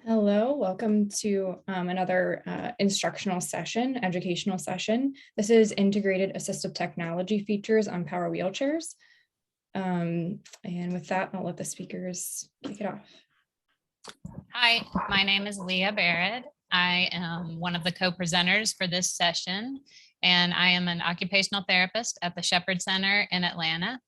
Hello, welcome to another instructional session, educational session. This is integrated assistive technology features on power wheelchairs. And with that, I'll let the speakers kick it off. Hi, my name is Leah Barid. I am one of the co-presenters for this session, and I am an occupational therapist at the Shepherd Center in Atlanta.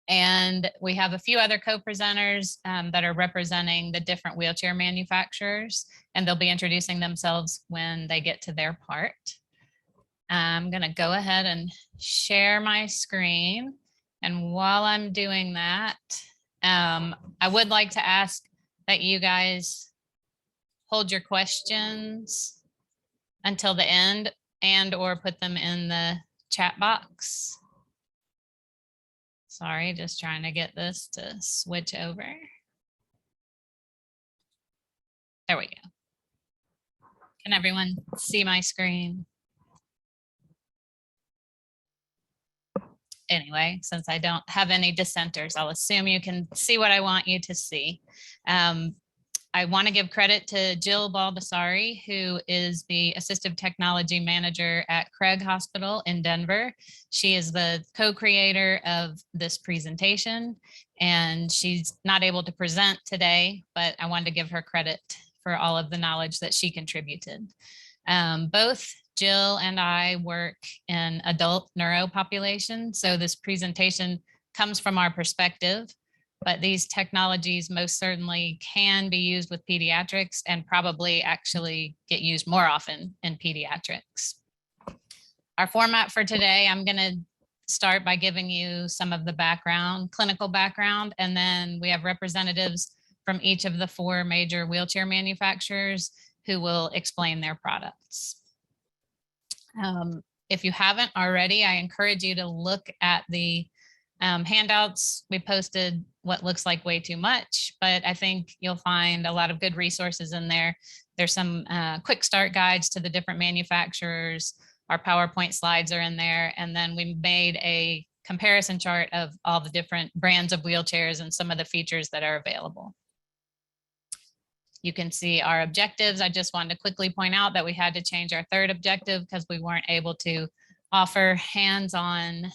And we have a few other co-presenters that are representing the different wheelchair manufacturers, and they'll be introducing themselves when they get to their part. I'm going to go ahead and share my screen. And while I'm doing that, I would like to ask that you guys hold your questions until the end and/or put them in the chat box. Sorry, just trying to get this to switch over. There we go. Can everyone see my screen? Anyway, since I don't have any dissenters, I'll assume you can see what I want you to see. I want to give credit to Jill Baldessari, who is the Assistive Technology Manager at Craig Hospital in Denver. She is the co-creator of this presentation, and she's not able to present today, but I wanted to give her credit for all of the knowledge that she contributed. Both Jill and I work in adult neuro population, so this presentation comes from our perspective. But these technologies most certainly can be used with pediatrics and probably actually get used more often in pediatrics. Our format for today, I'm going to start by giving you some of the background, clinical background, and then we have representatives from each of the 4 major wheelchair manufacturers who will explain their products. If you haven't already, I encourage you to look at the handouts. We posted what looks like way too much, but I think you'll find a lot of good resources in there. There's some quick start guides to the different manufacturers. Our PowerPoint slides are in there. And then we made a comparison chart of all the different brands of wheelchairs and some of the features that are available. You can see our objectives. I just wanted to quickly point out that we had to change our 3rd objective because we weren't able to offer hands-on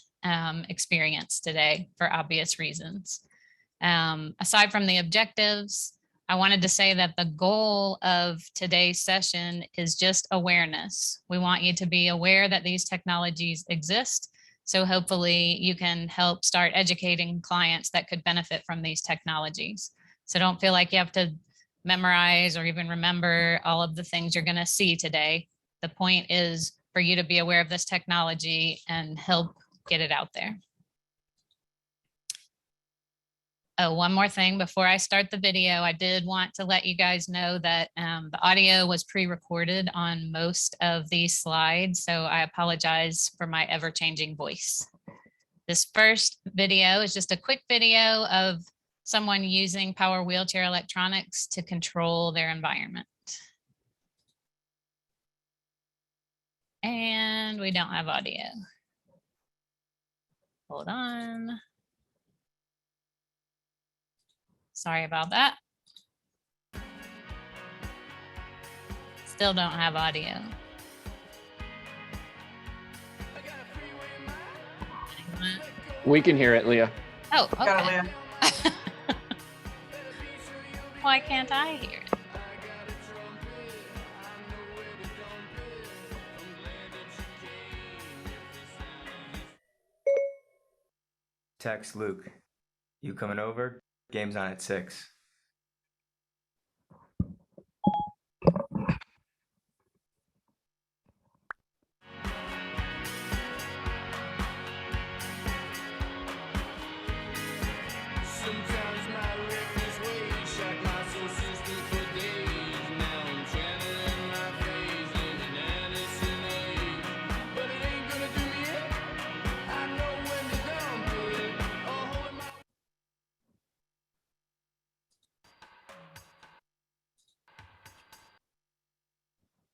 experience today for obvious reasons. Aside from the objectives, I wanted to say that the goal of today's session is just awareness. We want you to be aware that these technologies exist. So hopefully you can help start educating clients that could benefit from these technologies. So don't feel like you have to memorize or even remember all of the things you're going to see today. The point is for you to be aware of this technology and help get it out there. Oh, one more thing before I start the video, I did want to let you guys know that the audio was pre-recorded on most of these slides, so I apologize for my ever-changing voice. This first video is just a quick video of someone using power wheelchair electronics to control their environment. And we don't have audio. Hold on. Sorry about that. Still don't have audio. We can hear it, Leah. Oh, okay. Why can't I hear it? Text Luke, you coming over? Game's on at 6.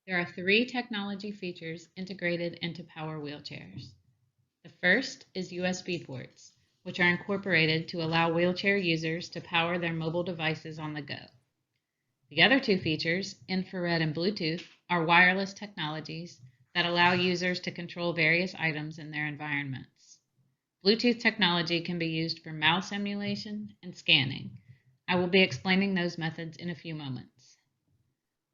There are 3 technology features integrated into power wheelchairs. The first is USB ports, which are incorporated to allow wheelchair users to power their mobile devices on the go. The other two features, infrared and Bluetooth, are wireless technologies that allow users to control various items in their environments. Bluetooth technology can be used for mouse emulation and scanning. I will be explaining those methods in a few moments.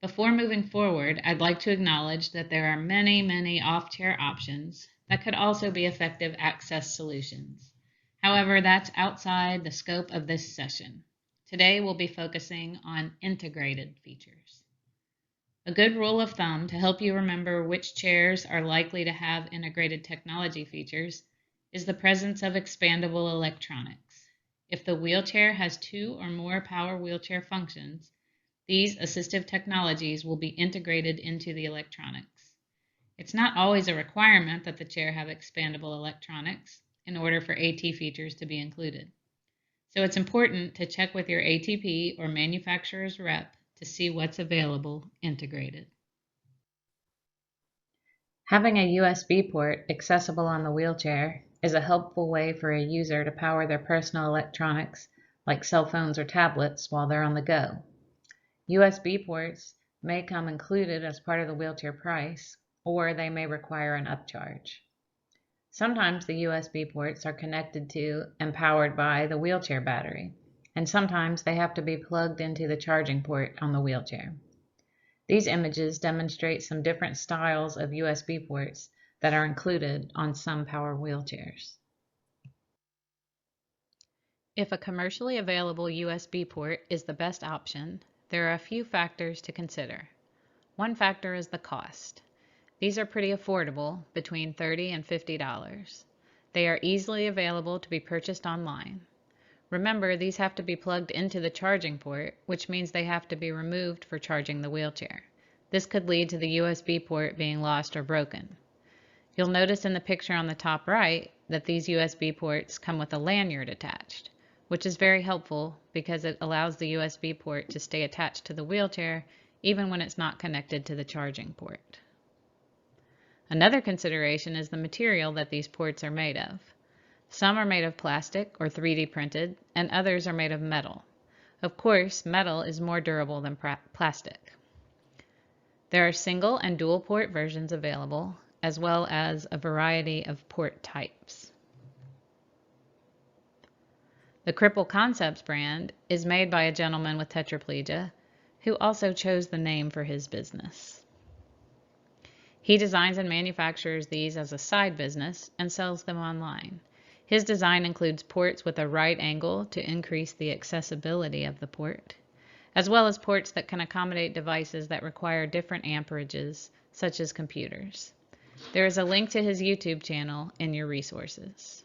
Before moving forward, I'd like to acknowledge that there are many off-chair options that could also be effective access solutions. However, that's outside the scope of this session. Today, we'll be focusing on integrated features. A good rule of thumb to help you remember which chairs are likely to have integrated technology features is the presence of expandable electronics. If the wheelchair has 2 or more power wheelchair functions, these assistive technologies will be integrated into the electronics. It's not always a requirement that the chair have expandable electronics in order for AT features to be included. So it's important to check with your ATP or manufacturer's rep to see what's available integrated. Having a USB port accessible on the wheelchair is a helpful way for a user to power their personal electronics like cell phones or tablets while they're on the go. USB ports may come included as part of the wheelchair price, or they may require an upcharge. Sometimes the USB ports are connected to and powered by the wheelchair battery, and sometimes they have to be plugged into the charging port on the wheelchair. These images demonstrate some different styles of USB ports that are included on some power wheelchairs. If a commercially available USB port is the best option, there are a few factors to consider. One factor is the cost. These are pretty affordable, between $30 and $50. They are easily available to be purchased online. Remember, these have to be plugged into the charging port, which means they have to be removed for charging the wheelchair. This could lead to the USB port being lost or broken. You'll notice in the picture on the top right that these USB ports come with a lanyard attached, which is very helpful because it allows the USB port to stay attached to the wheelchair even when it's not connected to the charging port. Another consideration is the material that these ports are made of. Some are made of plastic or 3D printed, and others are made of metal. Of course, metal is more durable than plastic. There are single and dual port versions available, as well as a variety of port types. The Cripple Concepts brand is made by a gentleman with tetraplegia who also chose the name for his business. He designs and manufactures these as a side business and sells them online. His design includes ports with a right angle to increase the accessibility of the port, as well as ports that can accommodate devices that require different amperages, such as computers. There is a link to his YouTube channel in your resources.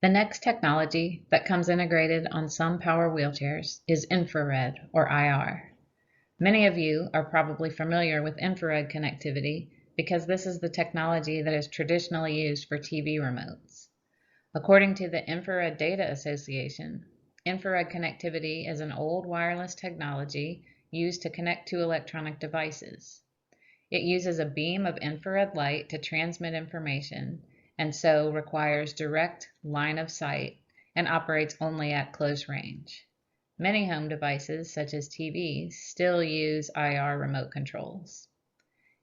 The next technology that comes integrated on some power wheelchairs is infrared, or IR. Many of you are probably familiar with infrared connectivity because this is the technology that is traditionally used for TV remotes. According to the Infrared Data Association, infrared connectivity is an old wireless technology used to connect to electronic devices. It uses a beam of infrared light to transmit information and so requires direct line of sight and operates only at close range. Many home devices, such as TVs, still use IR remote controls.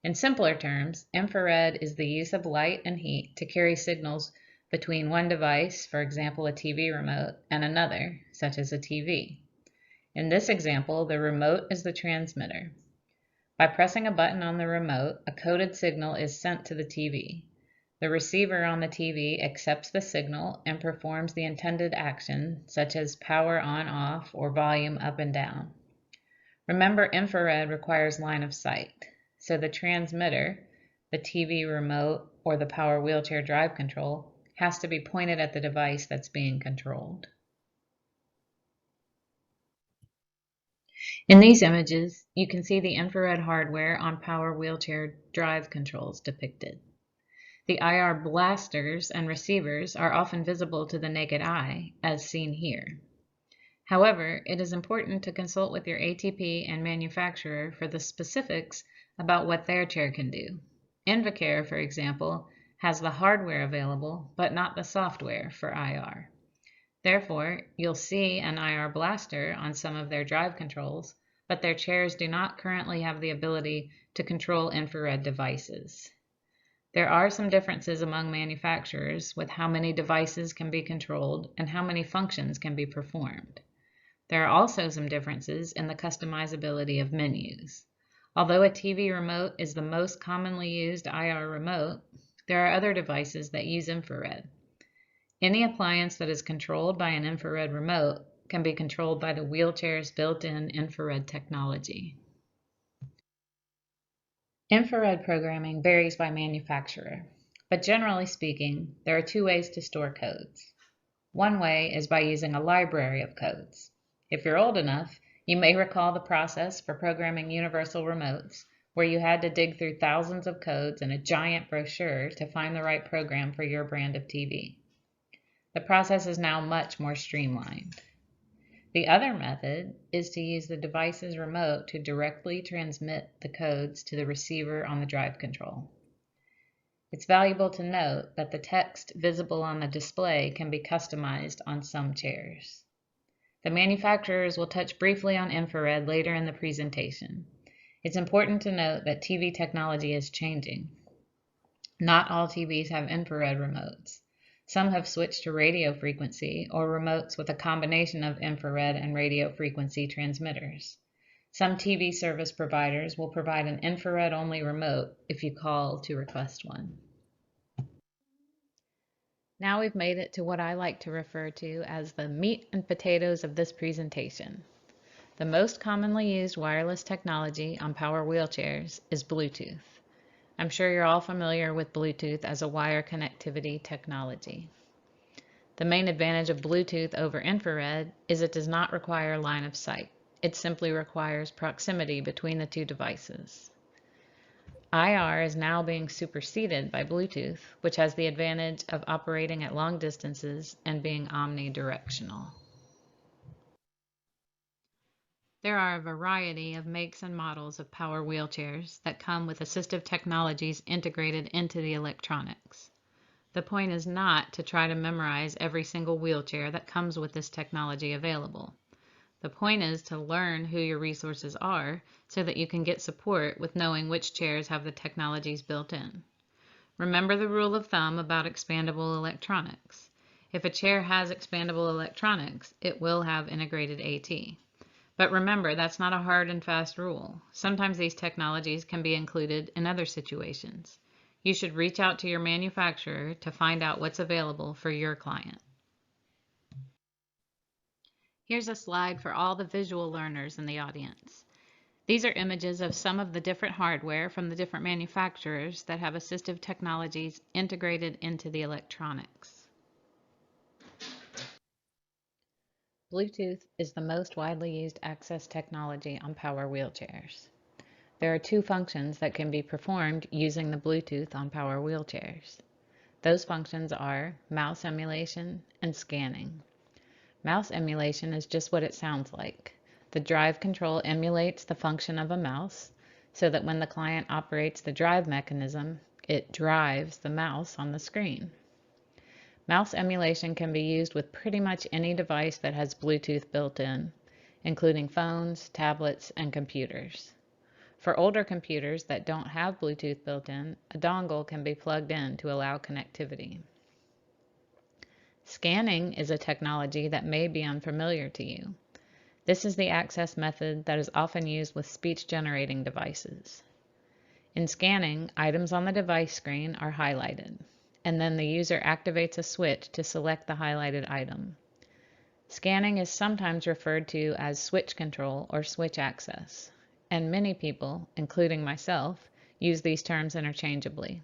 In simpler terms, infrared is the use of light and heat to carry signals between one device, for example a TV remote, and another, such as a TV. In this example, the remote is the transmitter. By pressing a button on the remote, a coded signal is sent to the TV. The receiver on the TV accepts the signal and performs the intended action, such as power on/off or volume up and down. Remember, infrared requires line of sight, so the transmitter, the TV remote, or the power wheelchair drive control has to be pointed at the device that's being controlled. In these images, you can see the infrared hardware on power wheelchair drive controls depicted. The IR blasters and receivers are often visible to the naked eye, as seen here. However, it is important to consult with your ATP and manufacturer for the specifics about what their chair can do. Invacare, for example, has the hardware available, but not the software for IR. Therefore, you'll see an IR blaster on some of their drive controls, but their chairs do not currently have the ability to control infrared devices. There are some differences among manufacturers with how many devices can be controlled and how many functions can be performed. There are also some differences in the customizability of menus. Although a TV remote is the most commonly used IR remote, there are other devices that use infrared. Any appliance that is controlled by an infrared remote can be controlled by the wheelchair's built-in infrared technology. Infrared programming varies by manufacturer, but generally speaking, there are two ways to store codes. One way is by using a library of codes. If you're old enough, you may recall the process for programming universal remotes, where you had to dig through thousands of codes in a giant brochure to find the right program for your brand of TV. The process is now much more streamlined. The other method is to use the device's remote to directly transmit the codes to the receiver on the drive control. It's valuable to note that the text visible on the display can be customized on some chairs. The manufacturers will touch briefly on infrared later in the presentation. It's important to note that TV technology is changing. Not all TVs have infrared remotes. Some have switched to radio frequency or remotes with a combination of infrared and radio frequency transmitters. Some TV service providers will provide an infrared-only remote if you call to request one. Now we've made it to what I like to refer to as the meat and potatoes of this presentation. The most commonly used wireless technology on power wheelchairs is Bluetooth. I'm sure you're all familiar with Bluetooth as a wire connectivity technology. The main advantage of Bluetooth over infrared is it does not require line of sight. It simply requires proximity between the two devices. IR is now being superseded by Bluetooth, which has the advantage of operating at long distances and being omnidirectional. There are a variety of makes and models of power wheelchairs that come with assistive technologies integrated into the electronics. The point is not to try to memorize every single wheelchair that comes with this technology available. The point is to learn who your resources are so that you can get support with knowing which chairs have the technologies built in. Remember the rule of thumb about expandable electronics. If a chair has expandable electronics, it will have integrated AT. But remember, that's not a hard and fast rule. Sometimes these technologies can be included in other situations. You should reach out to your manufacturer to find out what's available for your client. Here's a slide for all the visual learners in the audience. These are images of some of the different hardware from the different manufacturers that have assistive technologies integrated into the electronics. Bluetooth is the most widely used access technology on power wheelchairs. There are two functions that can be performed using the Bluetooth on power wheelchairs. Those functions are mouse emulation and scanning. Mouse emulation is just what it sounds like. The drive control emulates the function of a mouse so that when the client operates the drive mechanism, it drives the mouse on the screen. Mouse emulation can be used with pretty much any device that has Bluetooth built in, including phones, tablets, and computers. For older computers that don't have Bluetooth built in, a dongle can be plugged in to allow connectivity. Scanning is a technology that may be unfamiliar to you. This is the access method that is often used with speech-generating devices. In scanning, items on the device screen are highlighted, and then the user activates a switch to select the highlighted item. Scanning is sometimes referred to as switch control or switch access, and many people, including myself, use these terms interchangeably.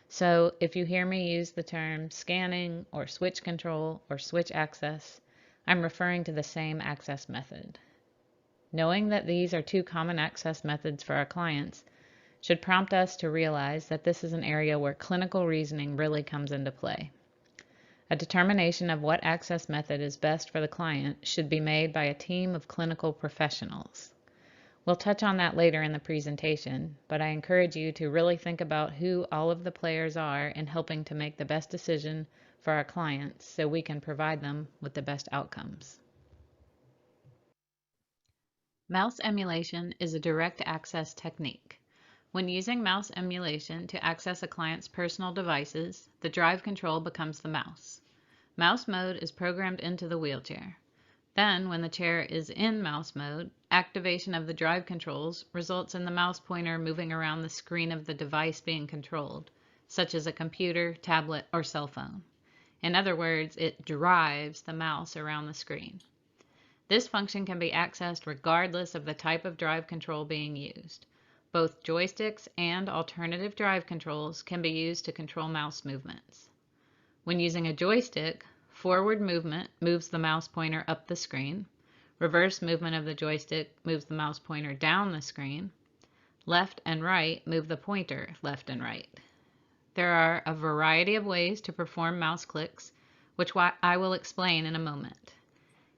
So if you hear me use the term scanning or switch control or switch access, I'm referring to the same access method. Knowing that these are two common access methods for our clients should prompt us to realize that this is an area where clinical reasoning really comes into play. A determination of what access method is best for the client should be made by a team of clinical professionals. We'll touch on that later in the presentation, but I encourage you to really think about who all of the players are in helping to make the best decision for our clients so we can provide them with the best outcomes. Mouse emulation is a direct access technique. When using mouse emulation to access a client's personal devices, the drive control becomes the mouse. Mouse mode is programmed into the wheelchair. Then, when the chair is in mouse mode, activation of the drive controls results in the mouse pointer moving around the screen of the device being controlled, such as a computer, tablet, or cell phone. In other words, it drives the mouse around the screen. This function can be accessed regardless of the type of drive control being used. Both joysticks and alternative drive controls can be used to control mouse movements. When using a joystick, forward movement moves the mouse pointer up the screen. Reverse movement of the joystick moves the mouse pointer down the screen. Left and right move the pointer left and right. There are a variety of ways to perform mouse clicks, which I will explain in a moment.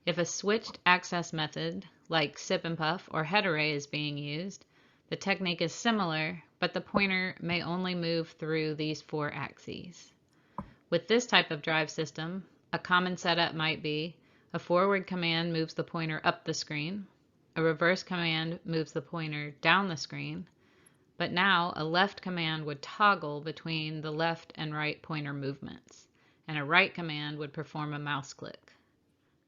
If a switched access method, like sip and puff or head array, is being used, the technique is similar, but the pointer may only move through these 4 axes. With this type of drive system, a common setup might be a forward command moves the pointer up the screen, a reverse command moves the pointer down the screen, but now a left command would toggle between the left and right pointer movements, and a right command would perform a mouse click.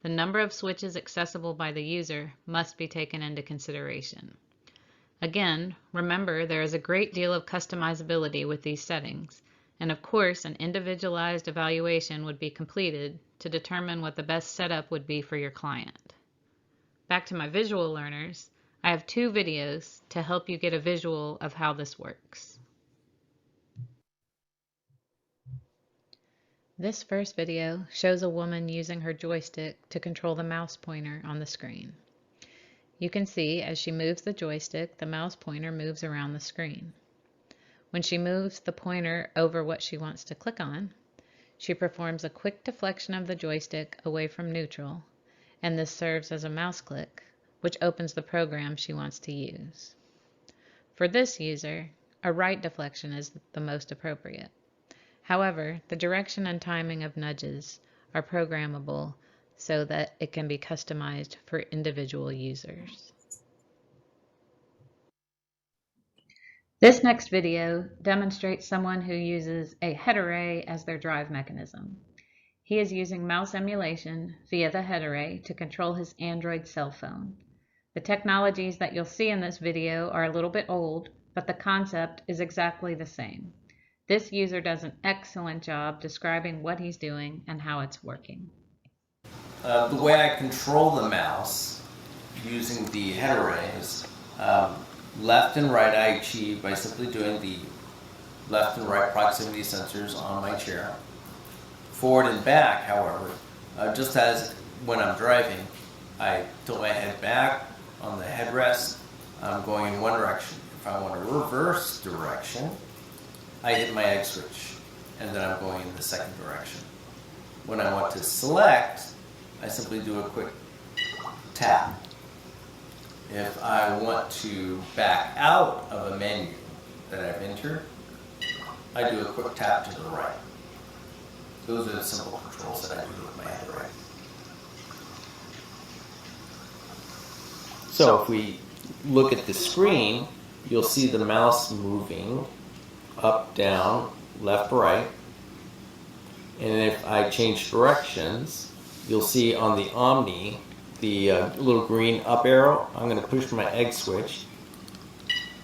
The number of switches accessible by the user must be taken into consideration. Again, remember there is a great deal of customizability with these settings, and of course an individualized evaluation would be completed to determine what the best setup would be for your client. Back to my visual learners, I have 2 videos to help you get a visual of how this works. This first video shows a woman using her joystick to control the mouse pointer on the screen. You can see as she moves the joystick, the mouse pointer moves around the screen. When she moves the pointer over what she wants to click on, she performs a quick deflection of the joystick away from neutral, and this serves as a mouse click, which opens the program she wants to use. For this user, a right deflection is the most appropriate. However, the direction and timing of nudges are programmable so that it can be customized for individual users. This next video demonstrates someone who uses a head array as their drive mechanism. He is using mouse emulation via the head array to control his Android cell phone. The technologies that you'll see in this video are a little bit old, but the concept is exactly the same. This user does an excellent job describing what he's doing and how it's working. The way I control the mouse using the head array is left and right I achieve by simply doing the left and right proximity sensors on my chair. Forward and back, however, just as when I'm driving, I tilt my head back on the headrest. I'm going in one direction. If I want to reverse direction, I hit my egg switch, and then I'm going in the second direction. When I want to select, I simply do a quick tap. If I want to back out of a menu that I've entered, I do a quick tap to the right. Those are the simple controls that I do with my head array. So if we look at the screen, you'll see the mouse moving up, down, left, right. And if I change directions, you'll see on the Omni, the little green up arrow, I'm going to push my egg switch,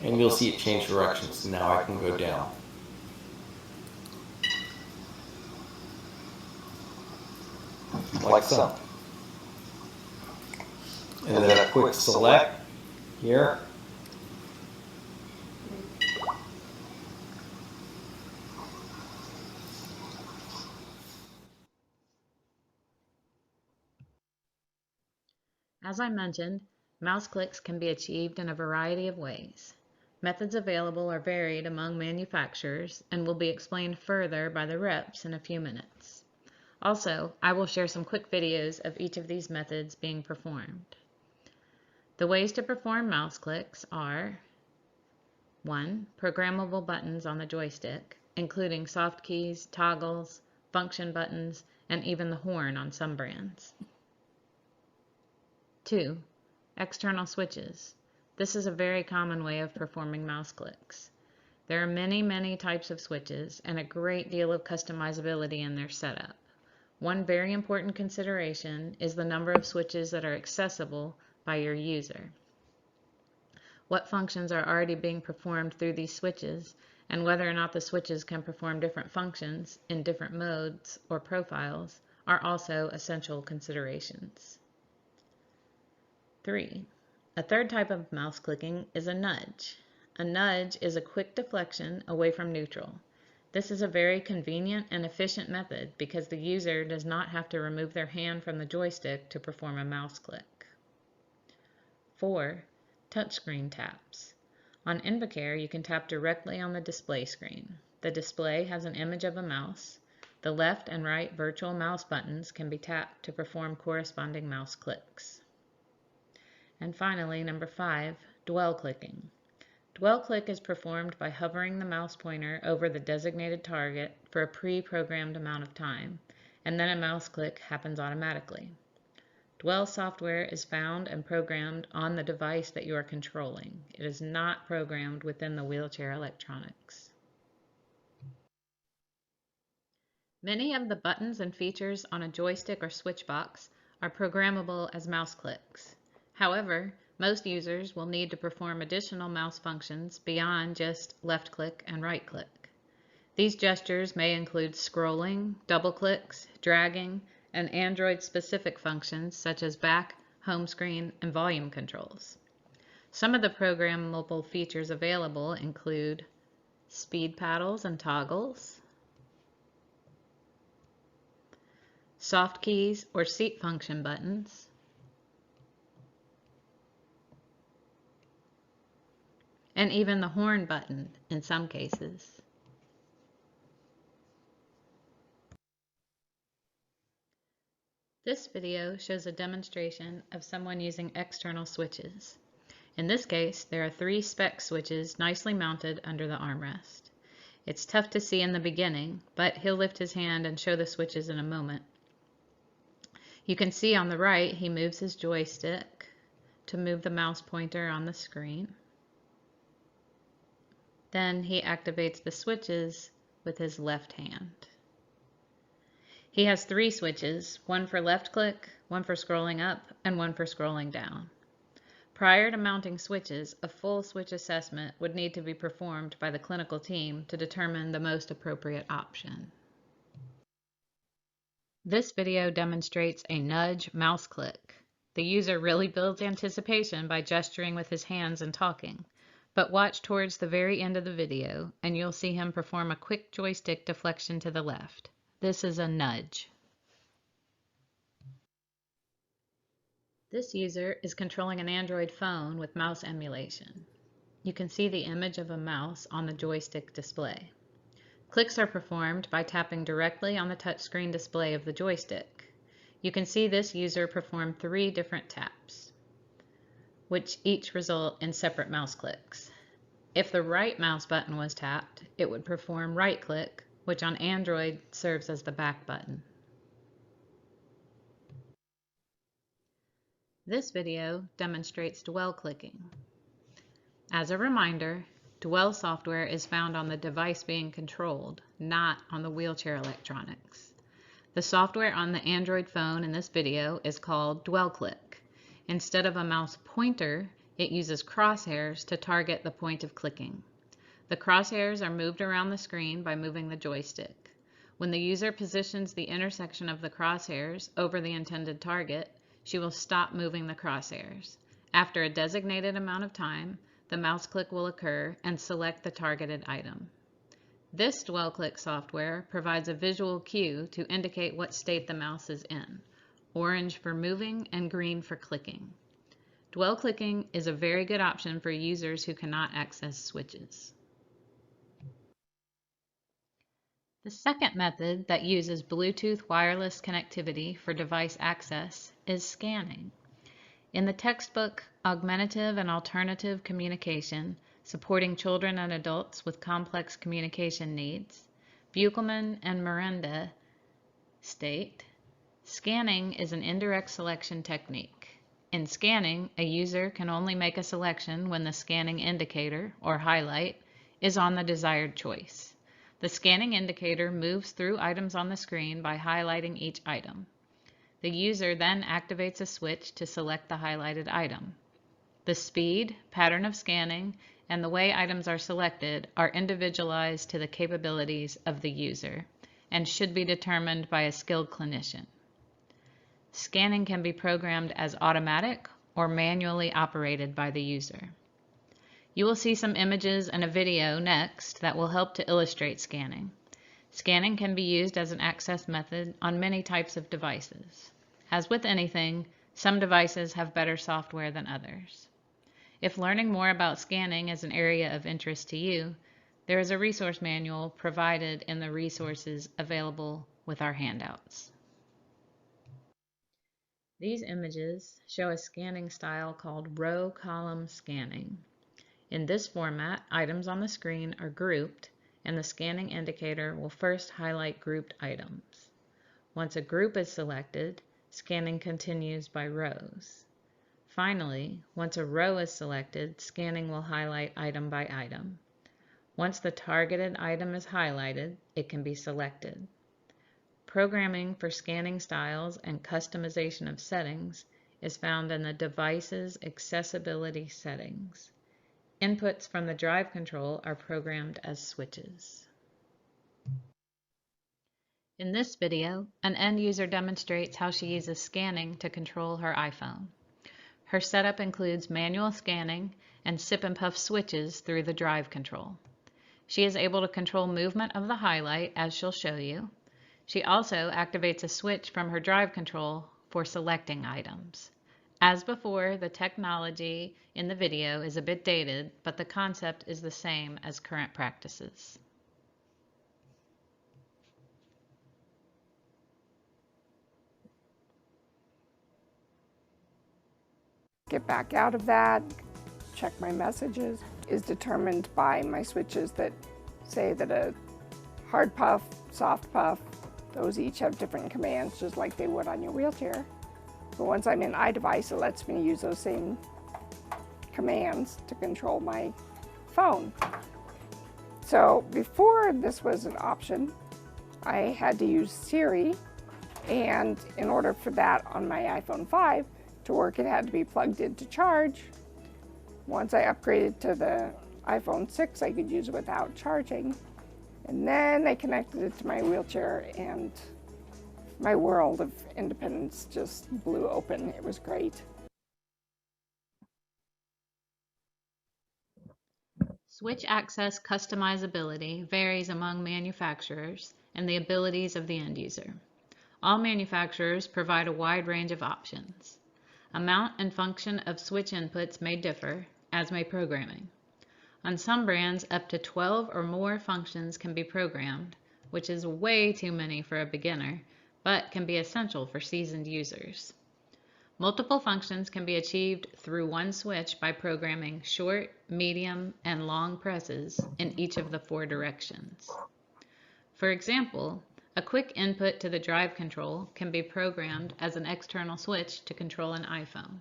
and you'll see it change directions. Now I can go down. Like so. And then a quick select here. As I mentioned, mouse clicks can be achieved in a variety of ways. Methods available are varied among manufacturers and will be explained further by the reps in a few minutes. Also, I will share some quick videos of each of these methods being performed. The ways to perform mouse clicks are 1. Programmable buttons on the joystick, including soft keys, toggles, function buttons, and even the horn on some brands. 2. External switches. This is a very common way of performing mouse clicks. There are many types of switches and a great deal of customizability in their setup. One very important consideration is the number of switches that are accessible by your user. What functions are already being performed through these switches, and whether or not the switches can perform different functions in different modes or profiles are also essential considerations. 3. A third type of mouse clicking is a nudge. A nudge is a quick deflection away from neutral. This is a very convenient and efficient method because the user does not have to remove their hand from the joystick to perform a mouse click. 4. Touchscreen taps. On Invacare, you can tap directly on the display screen. The display has an image of a mouse. The left and right virtual mouse buttons can be tapped to perform corresponding mouse clicks. And finally, number 5, dwell clicking. Dwell click is performed by hovering the mouse pointer over the designated target for a pre-programmed amount of time, and then a mouse click happens automatically. Dwell software is found and programmed on the device that you are controlling. It is not programmed within the wheelchair electronics. Many of the buttons and features on a joystick or switch box are programmable as mouse clicks. However, most users will need to perform additional mouse functions beyond just left click and right click. These gestures may include scrolling, double clicks, dragging, and Android-specific functions such as back, home screen, and volume controls. Some of the programmable features available include speed paddles and toggles, soft keys or seat function buttons, and even the horn button in some cases. This video shows a demonstration of someone using external switches. In this case, there are 3 spec switches nicely mounted under the armrest. It's tough to see in the beginning, but he'll lift his hand and show the switches in a moment. You can see on the right he moves his joystick to move the mouse pointer on the screen. Then he activates the switches with his left hand. He has 3 switches, one for left click, one for scrolling up, and one for scrolling down. Prior to mounting switches, a full switch assessment would need to be performed by the clinical team to determine the most appropriate option. This video demonstrates a nudge mouse click. The user really builds anticipation by gesturing with his hands and talking. But watch towards the very end of the video and you'll see him perform a quick joystick deflection to the left. This is a nudge. This user is controlling an Android phone with mouse emulation. You can see the image of a mouse on the joystick display. Clicks are performed by tapping directly on the touchscreen display of the joystick. You can see this user perform 3 different taps, which each result in separate mouse clicks. If the right mouse button was tapped, it would perform right click, which on Android serves as the back button. This video demonstrates dwell clicking. As a reminder, dwell software is found on the device being controlled, not on the wheelchair electronics. The software on the Android phone in this video is called dwell click. Instead of a mouse pointer, it uses crosshairs to target the point of clicking. The crosshairs are moved around the screen by moving the joystick. When the user positions the intersection of the crosshairs over the intended target, she will stop moving the crosshairs. After a designated amount of time, the mouse click will occur and select the targeted item. This dwell click software provides a visual cue to indicate what state the mouse is in, orange for moving and green for clicking. Dwell clicking is a very good option for users who cannot access switches. The second method that uses Bluetooth wireless connectivity for device access is scanning. In the textbook Augmentative and Alternative Communication, Supporting Children and Adults with Complex Communication Needs, Buchelman and Miranda State: scanning is an indirect selection technique. In scanning, a user can only make a selection when the scanning indicator, or highlight, is on the desired choice. The scanning indicator moves through items on the screen by highlighting each item. The user then activates a switch to select the highlighted item. The speed, pattern of scanning, and the way items are selected are individualized to the capabilities of the user and should be determined by a skilled clinician. Scanning can be programmed as automatic or manually operated by the user. You will see some images and a video next that will help to illustrate scanning. Scanning can be used as an access method on many types of devices. As with anything, some devices have better software than others. If learning more about scanning is an area of interest to you, there is a resource manual provided in the resources available with our handouts. These images show a scanning style called row column scanning. In this format, items on the screen are grouped, and the scanning indicator will first highlight grouped items. Once a group is selected, scanning continues by rows. Finally, once a row is selected, scanning will highlight item by item. Once the targeted item is highlighted, it can be selected. Programming for scanning styles and customization of settings is found in the device's accessibility settings. Inputs from the drive control are programmed as switches. In this video, an end user demonstrates how she uses scanning to control her iPhone. Her setup includes manual scanning and sip and puff switches through the drive control. She is able to control movement of the highlight, as she'll show you. She also activates a switch from her drive control for selecting items. As before, the technology in the video is a bit dated, but the concept is the same as current practices. Get back out of that, check my messages, is determined by my switches that say that a hard puff, soft puff, those each have different commands, just like they would on your wheelchair. But once I'm in iDevice, it lets me use those same commands to control my phone. So before this was an option, I had to use Siri, and in order for that on my iPhone 5 to work, it had to be plugged in to charge. Once I upgraded to the iPhone 6, I could use it without charging. And then I connected it to my wheelchair, and my world of independence just blew open. It was great. Switch access customizability varies among manufacturers and the abilities of the end user. All manufacturers provide a wide range of options. Amount and function of switch inputs may differ, as may programming. On some brands, up to 12 or more functions can be programmed, which is way too many for a beginner, but can be essential for seasoned users. Multiple functions can be achieved through one switch by programming short, medium, and long presses in each of the 4 directions. For example, a quick input to the drive control can be programmed as an external switch to control an iPhone.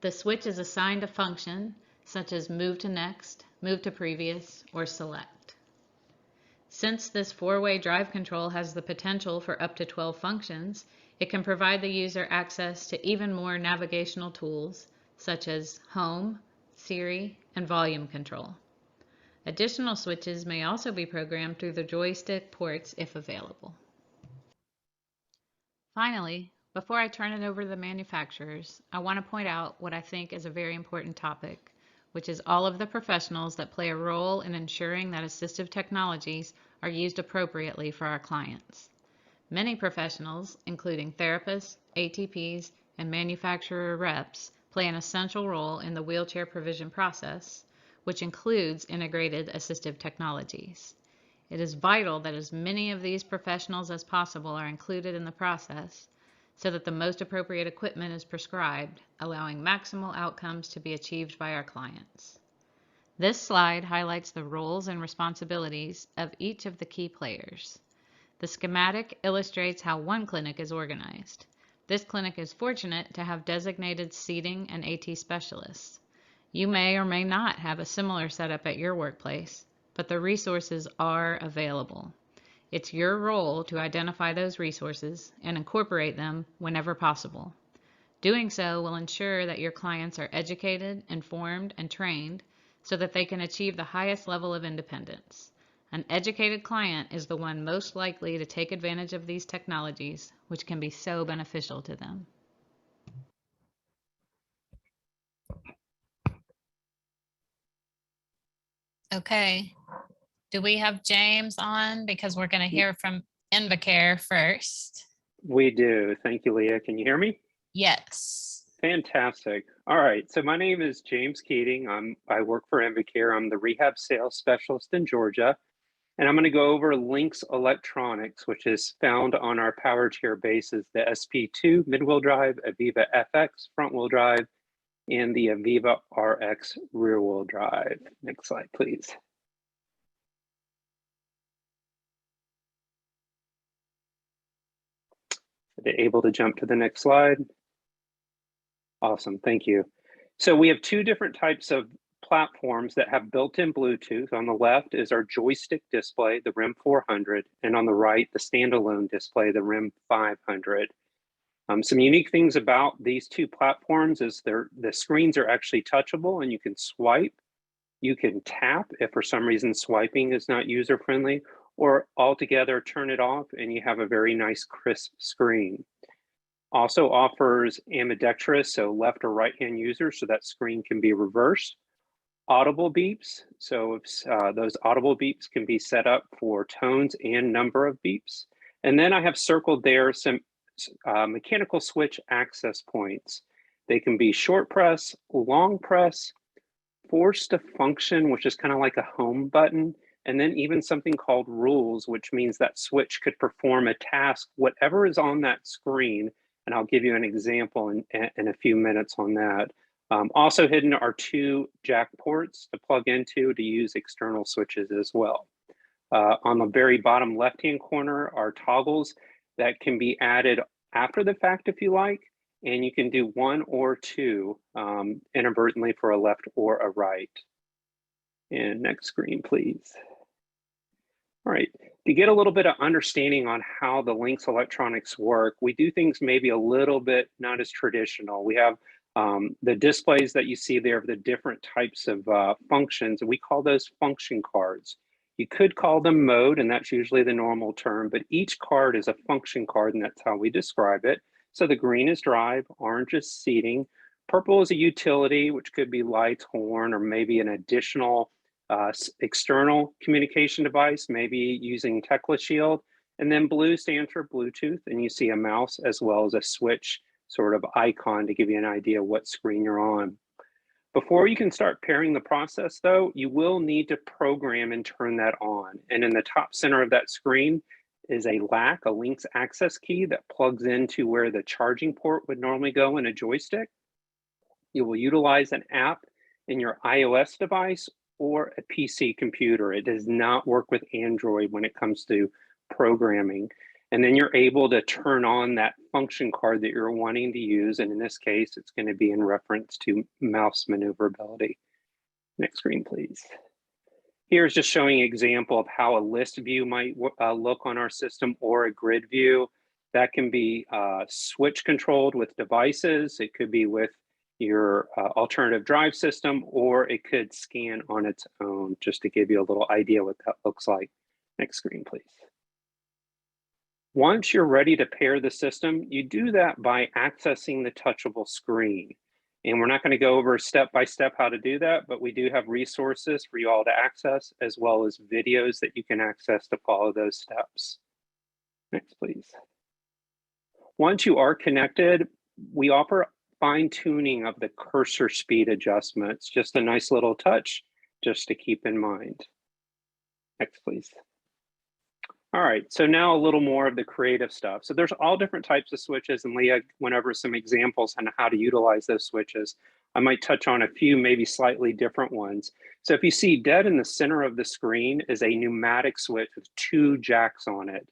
The switch is assigned a function such as move to next, move to previous, or select. Since this 4-way drive control has the potential for up to 12 functions, it can provide the user access to even more navigational tools such as home, Siri, and volume control. Additional switches may also be programmed through the joystick ports if available. Finally, before I turn it over to the manufacturers, I want to point out what I think is a very important topic, which is all of the professionals that play a role in ensuring that assistive technologies are used appropriately for our clients. Many professionals, including therapists, ATPs, and manufacturer reps, play an essential role in the wheelchair provision process, which includes integrated assistive technologies. It is vital that as many of these professionals as possible are included in the process so that the most appropriate equipment is prescribed, allowing maximal outcomes to be achieved by our clients. This slide highlights the roles and responsibilities of each of the key players. The schematic illustrates how one clinic is organized. This clinic is fortunate to have designated seating and AT specialists. You may or may not have a similar setup at your workplace, but the resources are available. It's your role to identify those resources and incorporate them whenever possible. Doing so will ensure that your clients are educated, informed, and trained so that they can achieve the highest level of independence. An educated client is the one most likely to take advantage of these technologies, which can be so beneficial to them. Okay. Do we have James on? Because we're going to hear from Invacare first. We do. Thank you, Leah. Can you hear me? Yes. Fantastic. All right. So my name is James Keating. I work for Invacare. I'm the rehab sales specialist in Georgia. And I'm going to go over Lynx Electronics, which is found on our power chair bases, the SP2 mid-wheel drive, Aviva FX front-wheel drive, and the Aviva RX rear-wheel drive. Next slide, please. Able to jump to the next slide? Awesome, thank you. So we have two different types of platforms that have built-in Bluetooth. On the left is our joystick display, the RIM 400, and on the right, the standalone display, the RIM 500. Some unique things about these two platforms is the screens are actually touchable and you can swipe. You can tap if for some reason swiping is not user-friendly, or altogether turn it off and you have a very nice crisp screen. Also offers ambidextrous, so left or right-hand users, so that screen can be reversed. Audible beeps, so if, those audible beeps can be set up for tones and number of beeps. And then I have circled there some mechanical switch access points. They can be short press, long press, force to function, which is kind of like a home button, and then even something called rules, which means that switch could perform a task, whatever is on that screen. And I'll give you an example in a few minutes on that. Also hidden are two jack ports to plug into to use external switches as well. On the very bottom left-hand corner are toggles that can be added after the fact if you like, and you can do one or two inadvertently for a left or a right. And next screen, please. All right, to get a little bit of understanding on how the Lynx electronics work, we do things maybe a little bit not as traditional. We have the displays that you see there of the different types of functions, and we call those function cards. You could call them mode, and that's usually the normal term, but each card is a function card, and that's how we describe it. So the green is drive, orange is seating, purple is a utility, which could be lights, horn, or maybe an additional external communication device, maybe using Tekla Shield. And then blue stands for Bluetooth, and you see a mouse as well as a switch sort of icon to give you an idea what screen you're on. Before you can start pairing the process though, you will need to program and turn that on. And in the top center of that screen is a LAC, a Lynx access key that plugs into where the charging port would normally go in a joystick. You will utilize an app in your iOS device or a PC computer. It does not work with Android when it comes to programming. And then you're able to turn on that function card that you're wanting to use. And in this case, it's going to be in reference to mouse maneuverability. Next screen, please. Here's just showing an example of how a list view might look on our system or a grid view. That can be switch controlled with devices. It could be with your alternative drive system, or it could scan on its own, just to give you a little idea what that looks like. Next screen, please. Once you're ready to pair the system, you do that by accessing the touchable screen. And we're not going to go over step by step how to do that, but we do have resources for you all to access, as well as videos that you can access to follow those steps. Next, please. Once you are connected, we offer fine tuning of the cursor speed adjustments, just a nice little touch just to keep in mind. Next, please. All right, so now a little more of the creative stuff. So there's all different types of switches, and Leah went over some examples on how to utilize those switches. I might touch on a few maybe slightly different ones. So if you see dead in the center of the screen is a pneumatic switch with two jacks on it.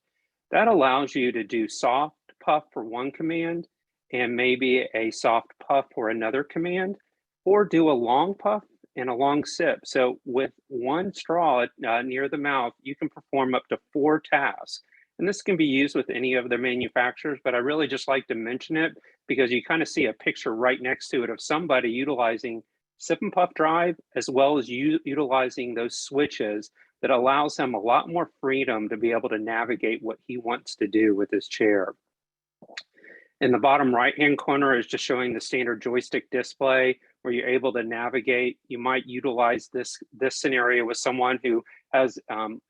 That allows you to do soft puff for one command and maybe a soft puff for another command, or do a long puff and a long sip. So with one straw near the mouth, you can perform up to 4 tasks. And this can be used with any of the manufacturers, but I really just like to mention it because you kind of see a picture right next to it of somebody utilizing sip and puff drive, as well as utilizing those switches that allows him a lot more freedom to be able to navigate what he wants to do with his chair. In the bottom right-hand corner is just showing the standard joystick display where you're able to navigate. You might utilize this scenario with someone who has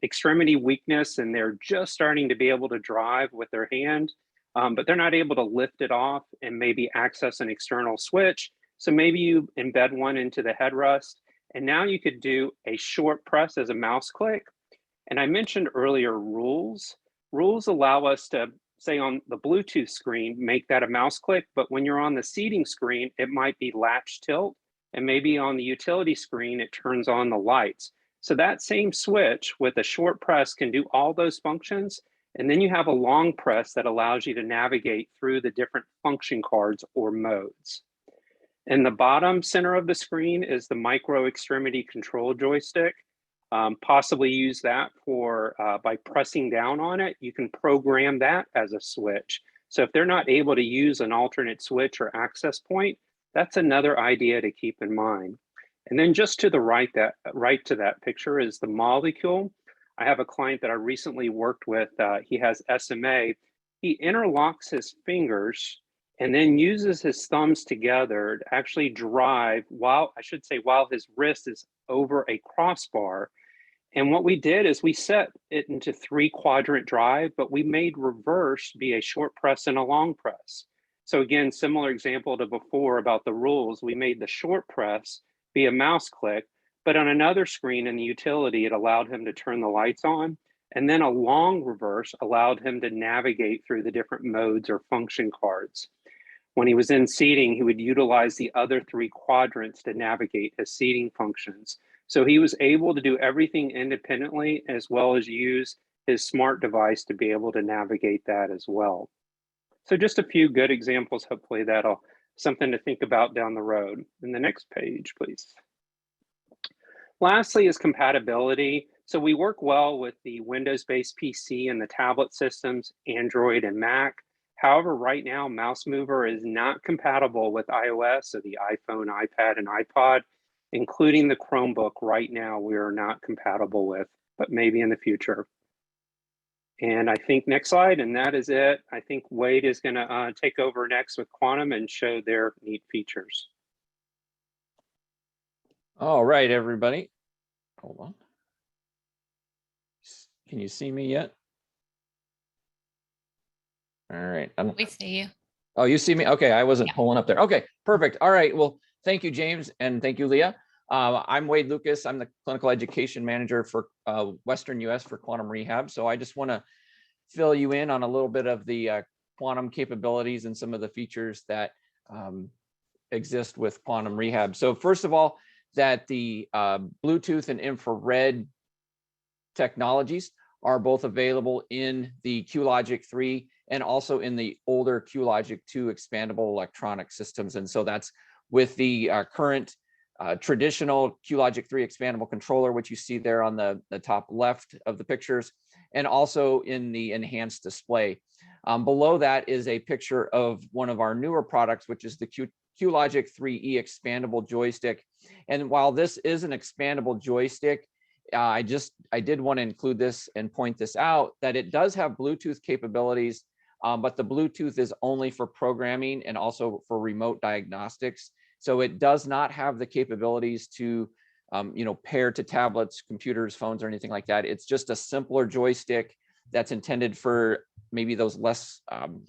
extremity weakness and they're just starting to be able to drive with their hand, but they're not able to lift it off and maybe access an external switch. So maybe you embed one into the headrest, and now you could do a short press as a mouse click. And I mentioned earlier rules. Rules allow us to, say on the Bluetooth screen, make that a mouse click, but when you're on the seating screen, it might be latch tilt, and maybe on the utility screen, it turns on the lights. So that same switch with a short press can do all those functions, and then you have a long press that allows you to navigate through the different function cards or modes. In the bottom center of the screen is the micro extremity control joystick. Possibly use that for by pressing down on it, you can program that as a switch. So if they're not able to use an alternate switch or access point, that's another idea to keep in mind. And then just to the right, to that picture is the molecule. I have a client that I recently worked with. He has SMA. He interlocks his fingers and then uses his thumbs together to actually drive while his wrist is over a crossbar. And what we did is we set it into 3-quadrant drive, but we made reverse be a short press and a long press. So again, similar example to before about the rules, we made the short press be a mouse click, but on another screen in the utility, it allowed him to turn the lights on. And then a long reverse allowed him to navigate through the different modes or function cards. When he was in seating, he would utilize the other 3 quadrants to navigate his seating functions. So he was able to do everything independently as well as use his smart device to be able to navigate that as well. So just a few good examples, hopefully that'll something to think about down the road. In the next page, please. Lastly is compatibility. So we work well with the Windows-based PC and the tablet systems, Android and Mac. However, right now, Mouse Mover is not compatible with iOS, so the iPhone, iPad, and iPod, including the Chromebook right now we are not compatible with, but maybe in the future. And I think next slide, and that is it. I think Wade is gonna take over next with Quantum and show their neat features. All right, everybody. Hold on. Can you see me yet? All right. We see you. Oh, you see me? Okay, I wasn't pulling up there. Okay, perfect. All right. Well, thank you, James, and thank you, Leah. I'm Wade Lucas. I'm the clinical education manager for Western US for Quantum Rehab. So I just want to fill you in on a little bit of the quantum capabilities and some of the features that exist with Quantum Rehab. So first of all, that the Bluetooth and infrared technologies are both available in the QLogic 3 and also in the older QLogic 2 expandable electronic systems. And so that's with the current traditional QLogic 3 expandable controller, which you see there on the top left of the pictures, and also in the enhanced display. Below that is a picture of one of our newer products, which is the QLogic 3E expandable joystick. And while this is an expandable joystick, I did want to include this and point this out, that it does have Bluetooth capabilities, but the Bluetooth is only for programming and also for remote diagnostics. So it does not have the capabilities to, pair to tablets, computers, phones, or anything like that. It's just a simpler joystick that's intended for maybe those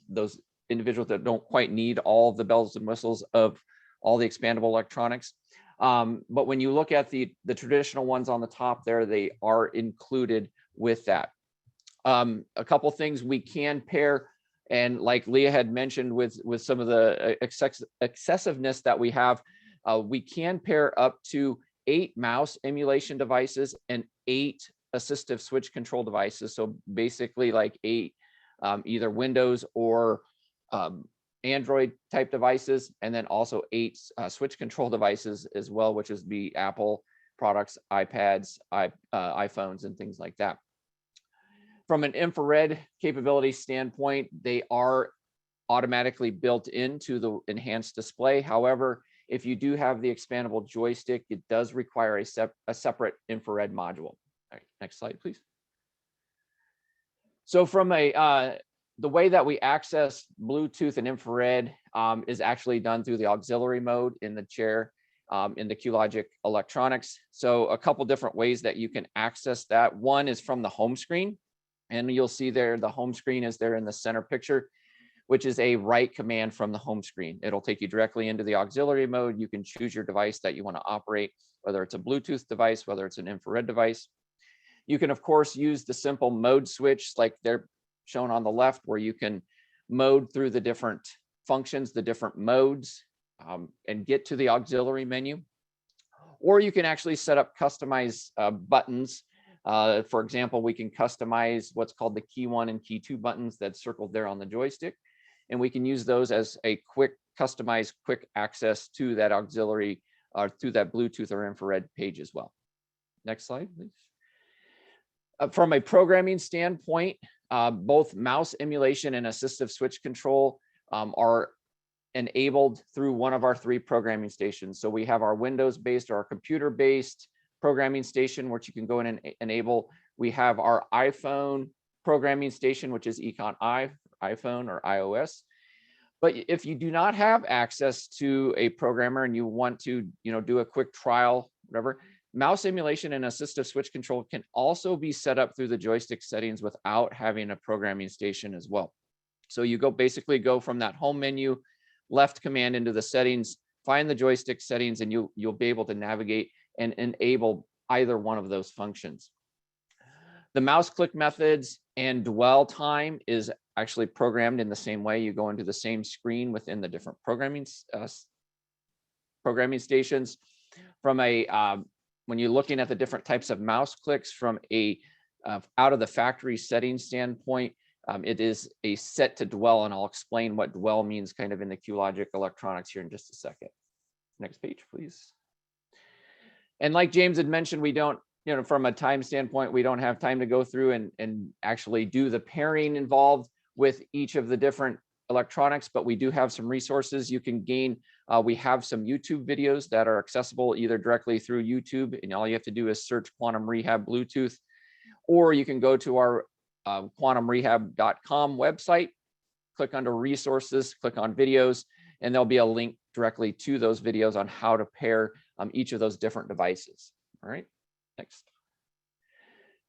those individuals that don't quite need all of the bells and whistles of all the expandable electronics. But when you look at the traditional ones on the top there, they are included with that. A couple things we can pair, and like Leah had mentioned with some of the excessiveness that we have, we can pair up to 8 mouse emulation devices and 8 assistive switch control devices. So basically like 8 either Windows or Android type devices, and then also 8 switch control devices as well, which is the Apple products, iPads, iPhones, and things like that. From an infrared capability standpoint, they are automatically built into the enhanced display. However, if you do have the expandable joystick, it does require a separate infrared module. All right, next slide, please. So from the way that we access Bluetooth and infrared is actually done through the auxiliary mode in the chair in the QLogic electronics. So a couple different ways that you can access that. One is from the home screen. And you'll see there, the home screen is there in the center picture, which is a write command from the home screen. It'll take you directly into the auxiliary mode. You can choose your device that you want to operate, whether it's a Bluetooth device, whether it's an infrared device. You can, of course, use the simple mode switch like they're shown on the left, where you can mode through the different functions, the different modes, and get to the auxiliary menu. Or you can actually set up customized buttons. For example, we can customize what's called the key 1 and key 2 buttons that's circled there on the joystick. And we can use those as a customized quick access to that auxiliary or through that Bluetooth or infrared page as well. Next slide, please. From a programming standpoint, both mouse emulation and assistive switch control are enabled through one of our 3 programming stations. So we have our Windows-based or our computer-based programming station, which you can go in and enable. We have our iPhone programming station, which is Econ iPhone or iOS. But if you do not have access to a programmer and you want to, do a quick trial, whatever, mouse emulation and assistive switch control can also be set up through the joystick settings without having a programming station as well. So you basically go from that home menu, left command into the settings, find the joystick settings, and you'll be able to navigate and enable either one of those functions. The mouse click methods and dwell time is actually programmed in the same way. You go into the same screen within the different programming stations. From when you're looking at the different types of mouse clicks from a out of the factory setting standpoint, it is a set to dwell, and I'll explain what dwell means kind of in the QLogic electronics here in just a second. Next page, please. And like James had mentioned, we don't, from a time standpoint, we don't have time to go through and actually do the pairing involved with each of the different electronics, but we do have some resources you can gain. We have some YouTube videos that are accessible either directly through YouTube, and all you have to do is search Quantum Rehab Bluetooth, or you can go to our quantumrehab.com website, click under resources, click on videos, and there'll be a link directly to those videos on how to pair each of those different devices. All right, next.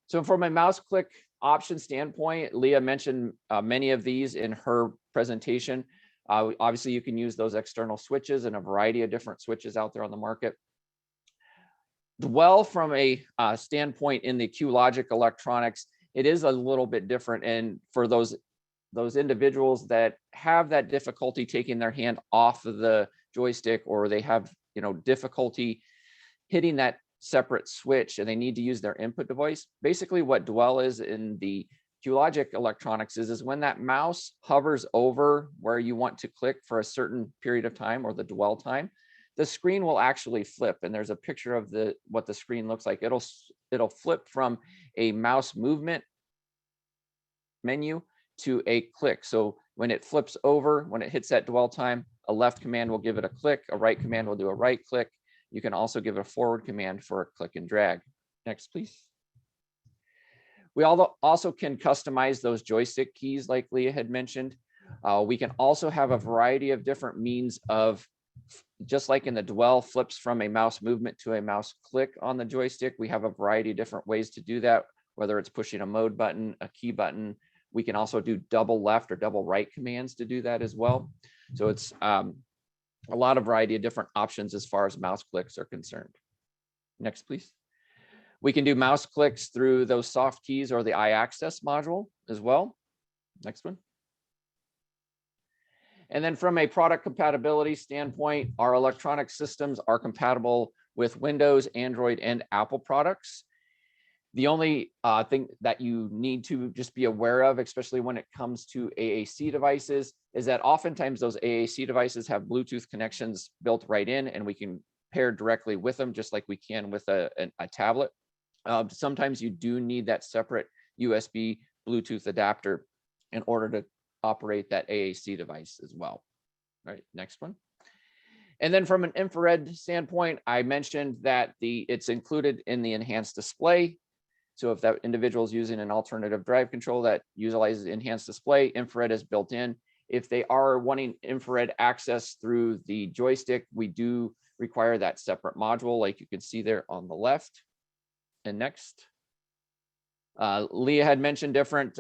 So from a mouse click option standpoint, Leah mentioned many of these in her presentation. Obviously, you can use those external switches and a variety of different switches out there on the market. Dwell from a standpoint in the QLogic electronics, it is a little bit different. And for those individuals that have that difficulty taking their hand off of the joystick, or they have difficulty hitting that separate switch and they need to use their input device, basically what dwell is in the QLogic electronics is when that mouse hovers over where you want to click for a certain period of time, or the dwell time, the screen will actually flip. And there's a picture of what the screen looks like. It'll flip from a mouse movement menu to a click. So when it flips over, when it hits that dwell time, a left command will give it a click, a right command will do a right click. You can also give it a forward command for a click and drag. Next, please. We also can customize those joystick keys like Leah had mentioned. We can also have a variety of different means of, just like in the dwell flips from a mouse movement to a mouse click on the joystick, we have a variety of different ways to do that, whether it's pushing a mode button, a key button. We can also do double left or double right commands to do that as well. So it's a lot of variety of different options as far as mouse clicks are concerned. Next, please. We can do mouse clicks through those soft keys or the iAccess module as well. Next one. And then from a product compatibility standpoint, our electronic systems are compatible with Windows, Android, and Apple products. The only thing that you need to just be aware of, especially when it comes to AAC devices, is that oftentimes those AAC devices have Bluetooth connections built right in, and we can pair directly with them, just like we can with a tablet. Sometimes you do need that separate USB Bluetooth adapter in order to operate that AAC device as well. All right, next one. And then from an infrared standpoint, I mentioned that it's included in the enhanced display. So if that individual is using an alternative drive control that utilizes enhanced display, infrared is built in. If they are wanting infrared access through the joystick, we do require that separate module, like you can see there on the left. And next, Leah had mentioned different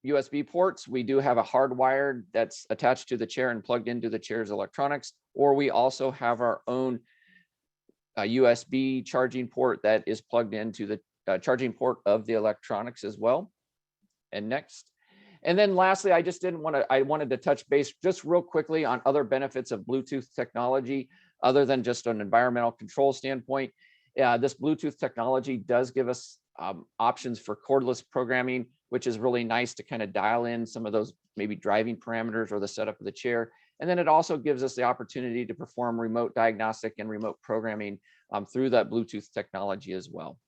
USB ports. We do have a hardwired that's attached to the chair and plugged into the chair's electronics, or we also have our own USB charging port that is plugged into the charging port of the electronics as well. And next. And then lastly, I wanted to touch base just real quickly on other benefits of Bluetooth technology, other than just an environmental control standpoint. This Bluetooth technology does give us options for cordless programming, which is really nice to kind of dial in some of those maybe driving parameters or the setup of the chair. And then it also gives us the opportunity to perform remote diagnostic and remote programming through that Bluetooth technology as well.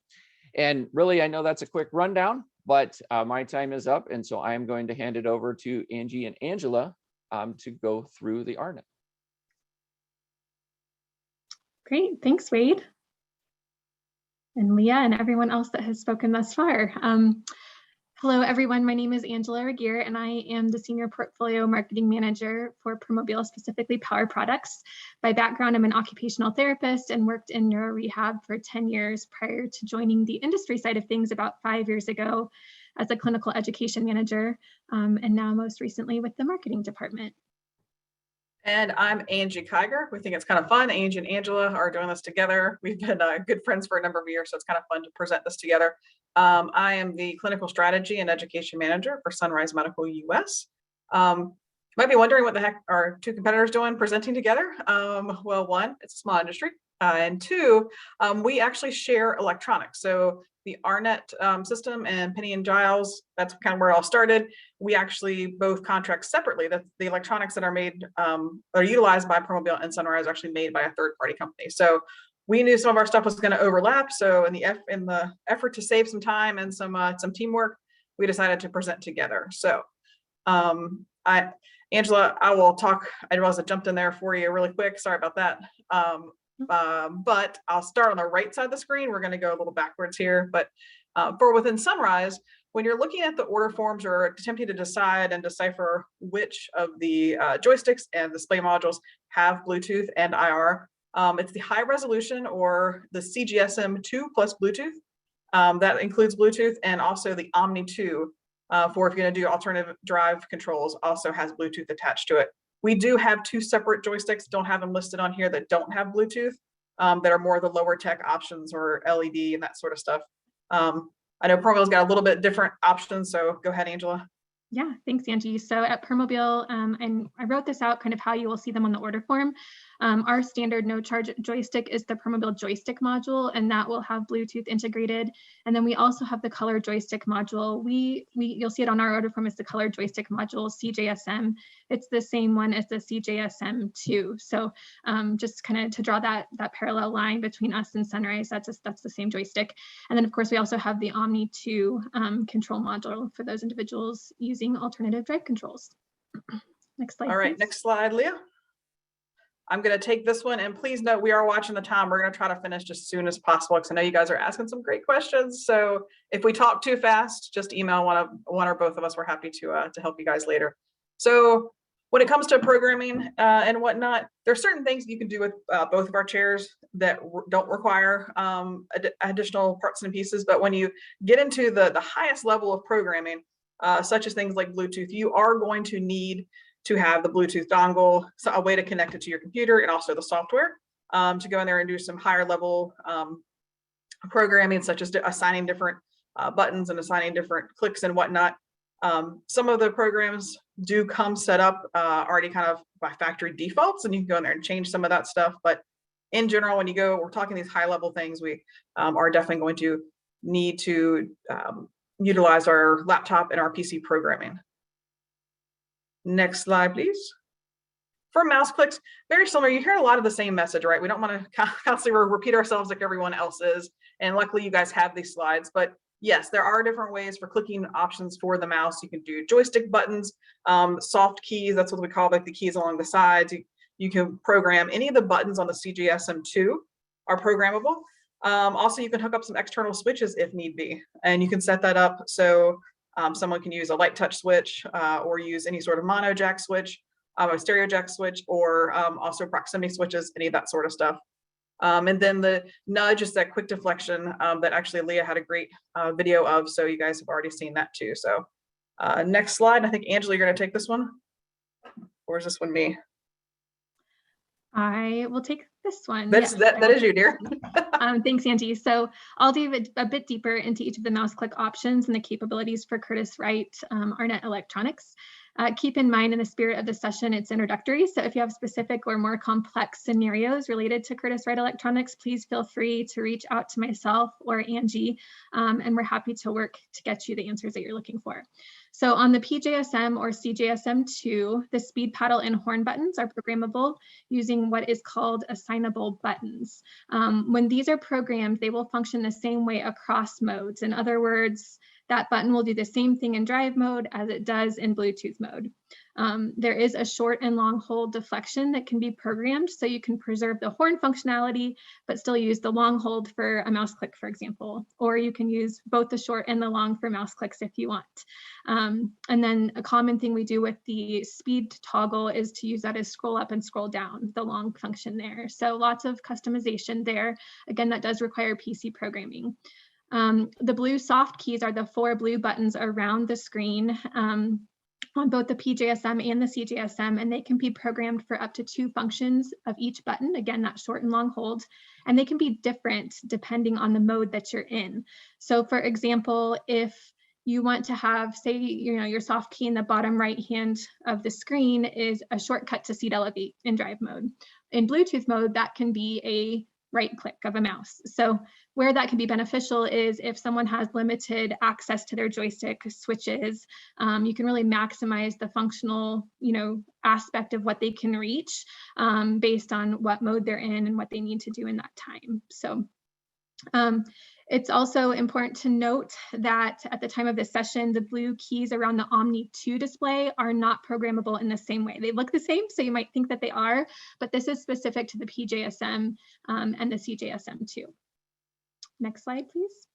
And really, I know that's a quick rundown, but my time is up. And so I am going to hand it over to Angie and Angela to go through the RNet. Great, thanks, Wade. And Leah and everyone else that has spoken thus far. Hello, everyone. My name is Angela Regier, and I am the Senior Portfolio Marketing Manager for Promobile, specifically Power Products. By background, I'm an occupational therapist and worked in neuro rehab for 10 years prior to joining the industry side of things about 5 years ago as a clinical education manager, and now most recently with the marketing department. And I'm Angie Kiger. We think it's kind of fun. Angie and Angela are doing this together. We've been good friends for a number of years, so it's kind of fun to present this together. I am the Clinical Strategy and Education Manager for Sunrise Medical US. You might be wondering what the heck are two competitors doing presenting together? Well, one, it's a small industry. And two, we actually share electronics. So the RNet system and Penny and Giles, that's kind of where it all started. We actually both contract separately. That the electronics that are made, are utilized by Promobile and Sunrise are actually made by a third-party company. So we knew some of our stuff was going to overlap. So in the effort to save some time and some teamwork, we decided to present together. So Angela, I will talk. I realize I jumped in there for you really quick. Sorry about that. But I'll start on the right side of the screen. We're going to go a little backwards here, but for within Sunrise, when you're looking at the order forms or attempting to decide and decipher which of the joysticks and display modules have Bluetooth and IR, it's the high resolution or the CGSM2 plus Bluetooth. That includes Bluetooth, and also the Omni 2 for if you're going to do alternative drive controls also has Bluetooth attached to it. We do have two separate joysticks, don't have them listed on here, that don't have Bluetooth, that are more the lower tech options or LED and that sort of stuff. I know Promobile's got a little bit different options, so go ahead, Angela. Yeah, thanks, Angie. So at Promobile, and I wrote this out kind of how you will see them on the order form. Our standard no charge joystick is the Promobile joystick module, and that will have Bluetooth integrated. And then we also have the color joystick module. You'll see it on our order form as the color joystick module, CJSM. It's the same one as the CJSM2. So just kind of to draw that parallel line between us and Sunrise, that's the same joystick. And then of course we also have the Omni 2 control module for those individuals using alternative drive controls. Next slide. All right, please. Next slide, Leah. I'm going to take this one, and please note we are watching the time. We're going to try to finish as soon as possible because I know you guys are asking some great questions. So if we talk too fast, just email one or both of us. We're happy to help you guys later. So when it comes to programming and whatnot, there are certain things you can do with both of our chairs that don't require additional parts and pieces. But when you get into the highest level of programming, such as things like Bluetooth, you are going to need to have the Bluetooth dongle, so a way to connect it to your computer, and also the software to go in there and do some higher level programming, such as assigning different buttons and assigning different clicks and whatnot. Some of the programs do come set up already kind of by factory defaults, and you can go in there and change some of that stuff. But in general, when we're talking these high level things, we are definitely going to need to utilize our laptop and our PC programming. Next slide, please. For mouse clicks, very similar. You hear a lot of the same message, right? We don't want to constantly repeat ourselves like everyone else is. And luckily you guys have these slides, but yes, there are different ways for clicking options for the mouse. You can do joystick buttons, soft keys. That's what we call like the keys along the sides. You can program any of the buttons on the CJSM2 are programmable. Also, you can hook up some external switches if need be, and you can set that up so someone can use a light touch switch or use any sort of mono jack switch, a stereo jack switch, or also proximity switches, any of that sort of stuff. And then the nudge is that quick deflection that actually Leah had a great video of, so you guys have already seen that too. So next slide. I think Angela, you're going to take this one, or is this one me? I will take this one. That is you, dear. Thanks, Angie. So I'll dive a bit deeper into each of the mouse click options and the capabilities for Curtiss-Wright ARNet electronics. Keep in mind, in the spirit of the session, it's introductory. So if you have specific or more complex scenarios related to Curtiss-Wright electronics, please feel free to reach out to myself or Angie, and we're happy to work to get you the answers that you're looking for. So on the PJSM or CJSM2, the speed paddle and horn buttons are programmable using what is called assignable buttons. When these are programmed, they will function the same way across modes. In other words, that button will do the same thing in drive mode as it does in Bluetooth mode. There is a short and long hold deflection that can be programmed, so you can preserve the horn functionality, but still use the long hold for a mouse click, for example, or you can use both the short and the long for mouse clicks if you want. And then a common thing we do with the speed toggle is to use that as scroll up and scroll down, the long function there. So lots of customization there. Again, that does require PC programming. The blue soft keys are the 4 blue buttons around the screen on both the PJSM and the CJSM, and they can be programmed for up to 2 functions of each button. Again, that short and long hold, and they can be different depending on the mode that you're in. So for example, if you want to have, say, your soft key in the bottom right hand of the screen is a shortcut to seat elevate in drive mode. In Bluetooth mode, that can be a right click of a mouse. So where that can be beneficial is if someone has limited access to their joystick switches, you can really maximize the functional, aspect of what they can reach based on what mode they're in and what they need to do in that time. So it's also important to note that at the time of this session, the blue keys around the Omni 2 display are not programmable in the same way. They look the same, so you might think that they are, but this is specific to the PJSM and the CJSM2. Next slide, please.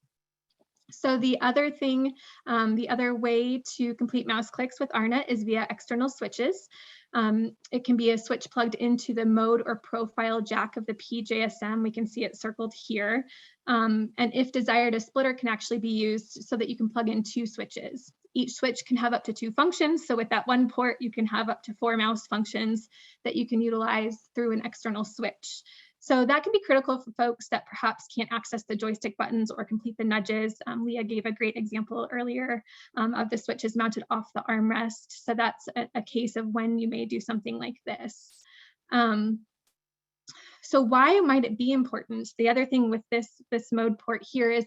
So the other thing, the other way to complete mouse clicks with ARNet is via external switches. It can be a switch plugged into the mode or profile jack of the PJSM. We can see it circled here. And if desired, a splitter can actually be used so that you can plug in 2 switches. Each switch can have up to 2 functions. So with that one port, you can have up to 4 mouse functions that you can utilize through an external switch. So that can be critical for folks that perhaps can't access the joystick buttons or complete the nudges. Leah gave a great example earlier of the switches mounted off the armrest. So that's a case of when you may do something like this. So why might it be important? The other thing with this mode port here is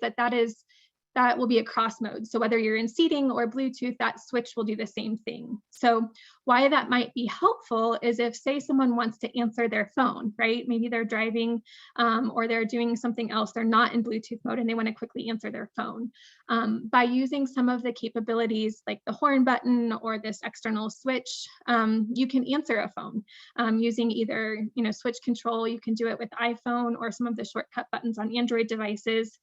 that will be across mode. So whether you're in seating or Bluetooth, that switch will do the same thing. So why that might be helpful is if, say, someone wants to answer their phone, right? Maybe they're driving or they're doing something else. They're not in Bluetooth mode and they want to quickly answer their phone. By using some of the capabilities like the horn button or this external switch, you can answer a phone using either switch control. You can do it with iPhone or some of the shortcut buttons on Android devices.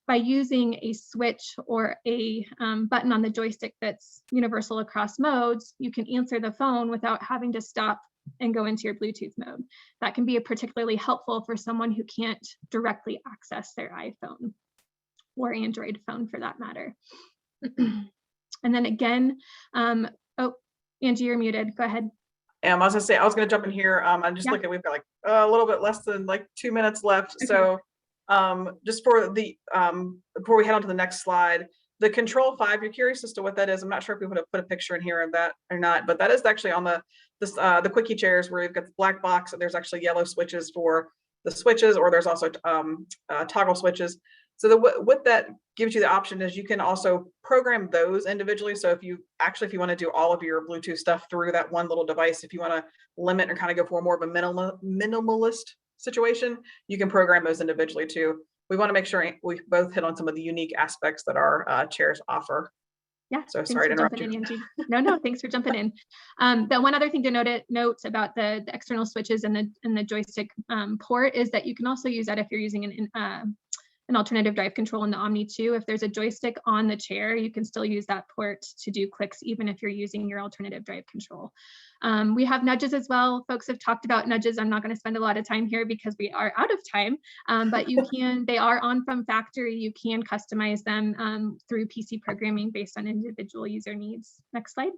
By using a switch or a button on the joystick that's universal across modes, you can answer the phone without having to stop and go into your Bluetooth mode. That can be particularly helpful for someone who can't directly access their iPhone or Android phone for that matter. And then again, oh, Angie, you're muted. Go ahead. I was gonna say, I was gonna jump in here. I'm just looking, we've got like a little bit less than like 2 minutes left. Okay. So just for the before we head on to the next slide, the Control 5, you're curious as to what that is. I'm not sure if we would have put a picture in here of that or not, but that is actually on the quickie chairs where you've got the black box and there's actually yellow switches for the switches, or there's also toggle switches. So what that gives you the option is you can also program those individually. So if you want to do all of your Bluetooth stuff through that one little device, if you want to limit or kind of go for more of a minimalist situation, you can program those individually too. We want to make sure we both hit on some of the unique aspects that our chairs offer. Yeah. So sorry to interrupt you. Angie. No, thanks for jumping in. The one other thing to note about the external switches and the joystick port is that you can also use that if you're using an alternative drive control in the Omni 2. If there's a joystick on the chair, you can still use that port to do clicks, even if you're using your alternative drive control. We have nudges as well. Folks have talked about nudges. I'm not going to spend a lot of time here because we are out of time, but they are on from factory. You can customize them through PC programming based on individual user needs. Next slide.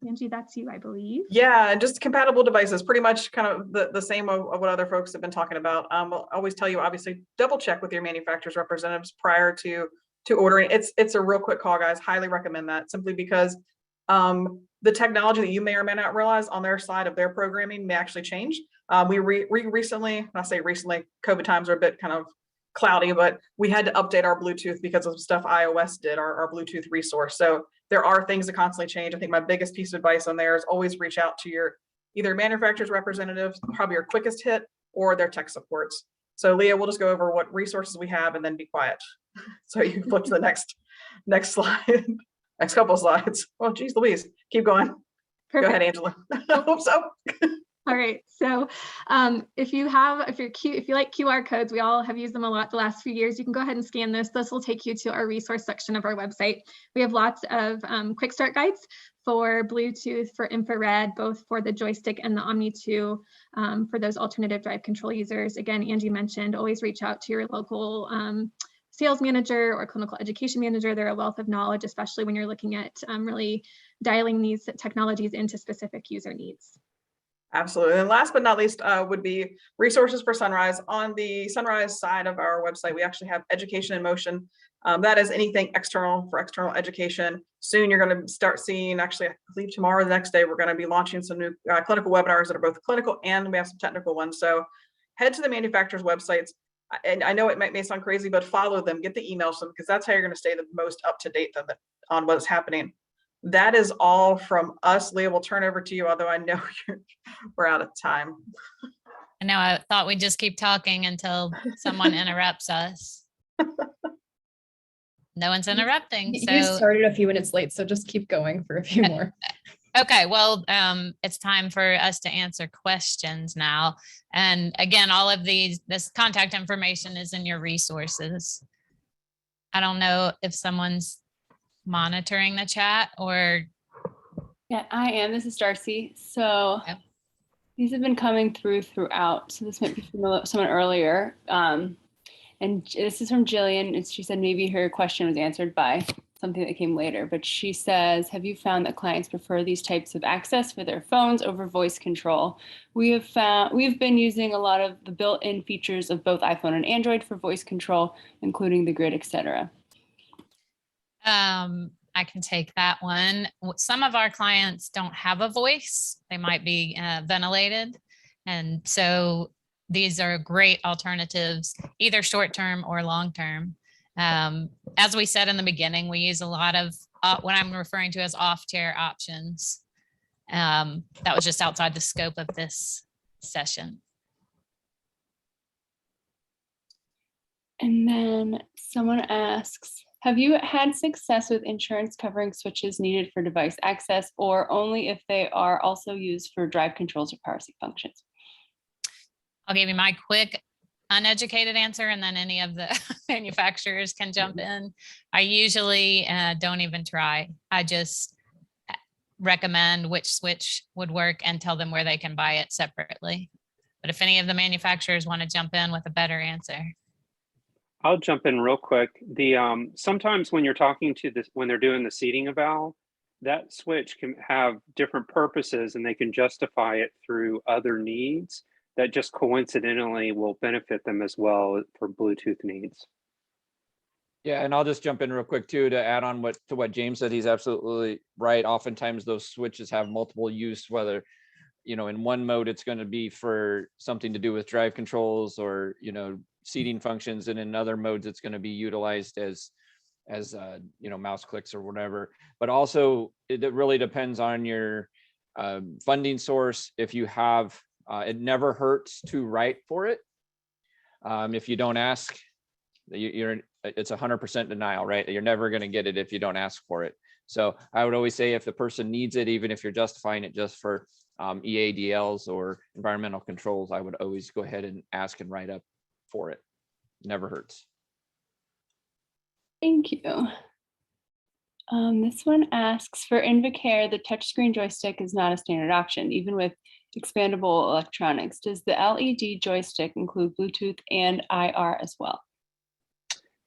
Angie, that's you, I believe. Yeah, and just compatible devices, pretty much kind of the same of what other folks have been talking about. I'll always tell you, obviously, double check with your manufacturer's representatives prior to ordering. It's a real quick call, guys. Highly recommend that, simply because the technology that you may or may not realize on their side of their programming may actually change. We recently, I say recently, COVID times are a bit kind of cloudy, but we had to update our Bluetooth because of stuff iOS did, our Bluetooth resource. So there are things that constantly change. I think my biggest piece of advice on there is always reach out to your either manufacturer's representatives, probably your quickest hit, or their tech supports. So Leah, we'll just go over what resources we have and then be quiet. So you can flip to the next slide, next couple of slides. Oh, geez, Louise, keep going. Perfect. Go ahead, Angela. I hope so. All right, so if you like QR codes, we all have used them a lot the last few years. You can go ahead and scan this. This will take you to our resource section of our website. We have lots of quick start guides for Bluetooth, for infrared, both for the joystick and the Omni 2 for those alternative drive control users. Again, Angie mentioned, always reach out to your local sales manager or clinical education manager. They're a wealth of knowledge, especially when you're looking at really dialing these technologies into specific user needs. Absolutely. And last but not least would be resources for Sunrise. On the Sunrise side of our website, we actually have Education in Motion. That is anything external for external education. Soon you're going to start seeing, actually, I believe tomorrow or the next day, we're going to be launching some new clinical webinars that are both clinical and we have some technical ones. So head to the manufacturer's websites. And I know it may sound crazy, but follow them, get the emails from them, because that's how you're going to stay the most up to date on what's happening. That is all from us. Leah, we'll turn over to you, although I know we're out of time. I know, I thought we'd just keep talking until someone interrupts us. No one's interrupting. So you started a few minutes late, so just keep going for a few more. Okay, well, it's time for us to answer questions now. And again, all of this contact information is in your resources. I don't know if someone's monitoring the chat or. Yeah, I am. This is Darcy. So these have been coming throughout. So this might be from someone earlier. And this is from Jillian. And she said maybe her question was answered by something that came later, but she says, have you found that clients prefer these types of access for their phones over voice control? We've been using a lot of the built-in features of both iPhone and Android for voice control, including the grid, etc. I can take that one. Some of our clients don't have a voice. They might be ventilated. And so these are great alternatives, either short-term or long-term. As we said in the beginning, we use a lot of what I'm referring to as off-chair options. That was just outside the scope of this session. And then someone asks, have you had success with insurance covering switches needed for device access, or only if they are also used for drive controls or power sync functions? I'll give you my quick uneducated answer, and then any of the manufacturers can jump in. I usually don't even try. I just recommend which switch would work and tell them where they can buy it separately. But if any of the manufacturers want to jump in with a better answer. I'll jump in real quick. Sometimes when you're talking to this, when they're doing the seating eval, that switch can have different purposes and they can justify it through other needs that just coincidentally will benefit them as well for Bluetooth needs. Yeah, and I'll just jump in real quick too to add on to what James said. He's absolutely right. Oftentimes those switches have multiple use, whether you know, in one mode, it's going to be for something to do with drive controls or, you know, seating functions. And in other modes, it's going to be utilized as you know, mouse clicks or whatever. But also it really depends on your funding source. If you have, it never hurts to write for it. If you don't ask, it's 100% denial, right? You're never going to get it if you don't ask for it. So I would always say if the person needs it, even if you're justifying it just for EADLs or environmental controls, I would always go ahead and ask and write up for it. Never hurts. Thank you. This one asks, for Invacare, the touchscreen joystick is not a standard option, even with expandable electronics. Does the LED joystick include Bluetooth and IR as well?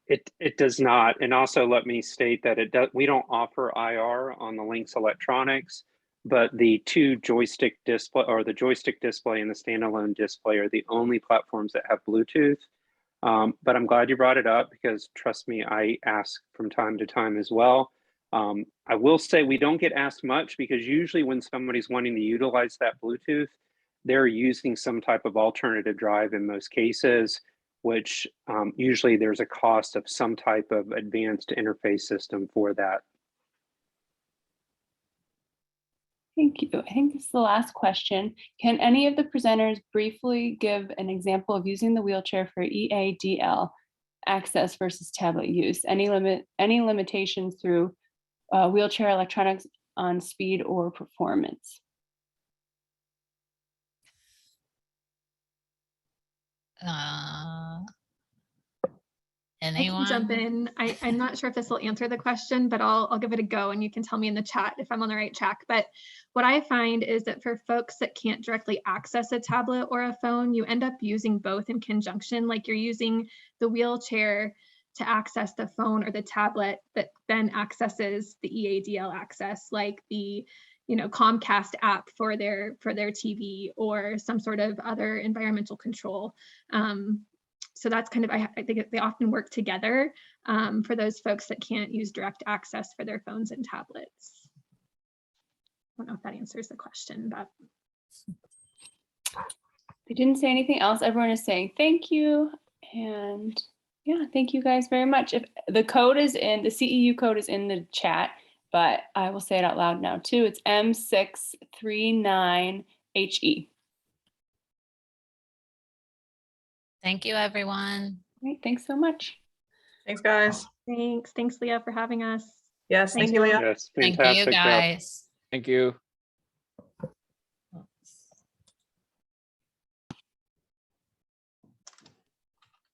It does not. And also let me state that we don't offer IR on the Lynx electronics, but the two joystick display, or the joystick display and the standalone display, are the only platforms that have Bluetooth. But I'm glad you brought it up, because trust me, I ask from time to time as well. I will say we don't get asked much, because usually when somebody's wanting to utilize that Bluetooth, they're using some type of alternative drive in most cases, which usually there's a cost of some type of advanced interface system for that. Thank you. I think this is the last question. Can any of the presenters briefly give an example of using the wheelchair for EADL access versus tablet use? Any limitations through wheelchair electronics on speed or performance? Anyone? I can jump in. I'm not sure if this will answer the question, but I'll give it a go, and you can tell me in the chat if I'm on the right track. But what I find is that for folks that can't directly access a tablet or a phone, you end up using both in conjunction. Like you're using the wheelchair to access the phone or the tablet that then accesses the EADL access, like the Comcast app for their TV or some sort of other environmental control. So that's kind of, I think they often work together for those folks that can't use direct access for their phones and tablets. I don't know if that answers the question, but. They didn't say anything else. Everyone is saying thank you. And yeah, thank you guys very much. If the code is in, the CEU code is in the chat, but I will say it out loud now too. It's M639HE. Thank you, everyone. Great, thanks so much. Thanks, guys. Thanks, Leah, for having us. Yes, thank you, Leah. Yes, Thank you, fantastic job. guys. Thank you.